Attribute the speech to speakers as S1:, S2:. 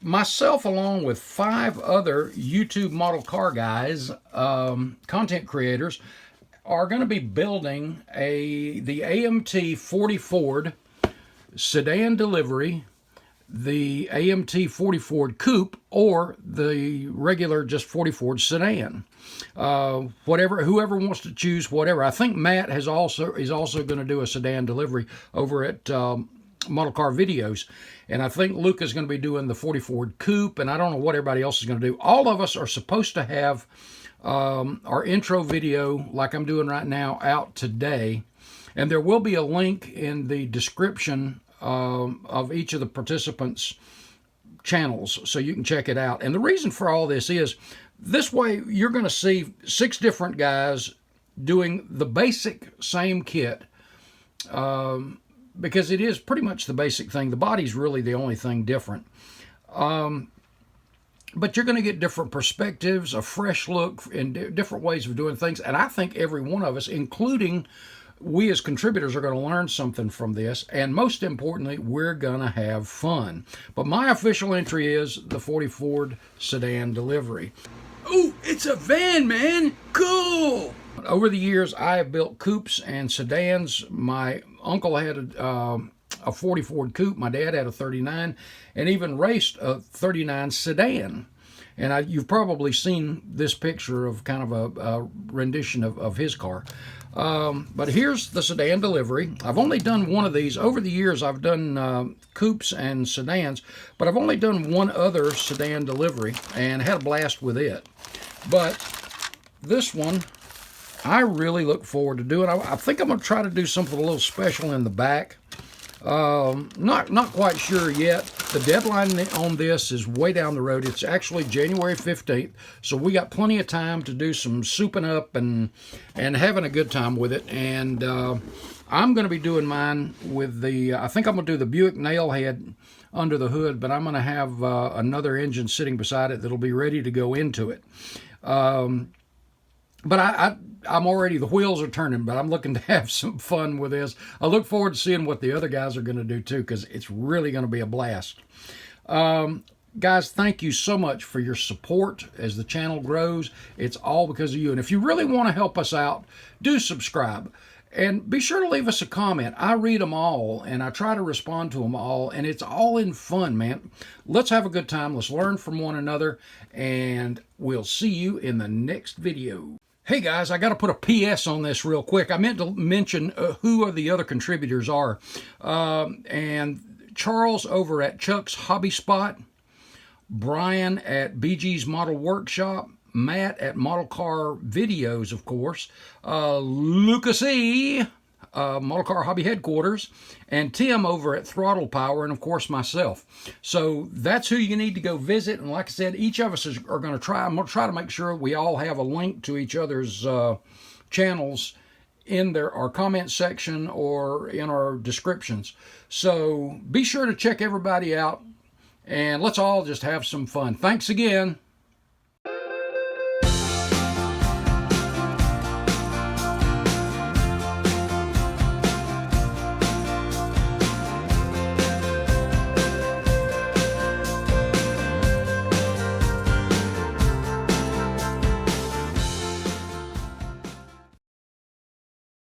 S1: myself, along with 5 other YouTube model car guys, content creators, are going to be building the AMT 40 Ford sedan delivery, the AMT 40 Ford Coupe, or the regular just 40 Ford sedan. Whoever wants to choose whatever. I think Matt is also going to do a sedan delivery over at Model Car Videos, and I think Luka is going to be doing the 40 Ford Coupe, and I don't know what everybody else is going to do. All of us are supposed to have our intro video, like I'm doing right now, out today, and there will be a link in the description of each of the participants' channels, so you can check it out. And the reason for all this is, this way you're going to see 6 different guys doing the basic same kit, because it is pretty much the basic thing. The body's really the only thing different. But you're going to get different perspectives, a fresh look, and different ways of doing things. And I think every one of us, including we as contributors, are going to learn something from this. And most importantly, we're going to have fun. But my official entry is the 40 Ford sedan delivery. Oh, it's a van, man. Cool. Over the years, I have built coupes and sedans. My uncle had a 40 Ford Coupe. My dad had a 39, and even raced a 39 sedan. And you've probably seen this picture of kind of a rendition of his car. But here's the sedan delivery. I've only done one of these. Over the years, I've done coupes and sedans, but I've only done one other sedan delivery and had a blast with it. But this one, I really look forward to doing. I think I'm going to try to do something a little special in the back. Not quite sure yet. The deadline on this is way down the road. It's actually January 15th, so we got plenty of time to do some souping up and having a good time with it. And I'm going to be doing mine with the, I think I'm going to do the Buick Nailhead under the hood, but I'm going to have another engine sitting beside it that'll be ready to go into it. But I'm already, the wheels are turning, but I'm looking to have some fun with this. I look forward to seeing what the other guys are going to do too, because it's really going to be a blast. Guys, thank you so much for your support as the channel grows. It's all because of you. And if you really want to help us out, do subscribe. And be sure to leave us a comment. I read them all, and I try to respond to them all, and it's all in fun, man. Let's have a good time. Let's learn from one another, and we'll see you in the next video. Hey guys, I got to put a PS on this real quick. I meant to mention who the other contributors are. And Charles over at Chuck's Hobby Spot, Bryan at BG's Model Workshop, Matt at Model Car Videos, of course, Luka Cee, Model Car Hobby Headquarters, and Tim over at Throttle Power, and of course myself. So that's who you need to go visit. And like I said, each of us are going to try. I'm going to try to make sure we all have a link to each other's channels in our comment section or in our descriptions. So be sure to check everybody out, and let's all just have some fun. Thanks again.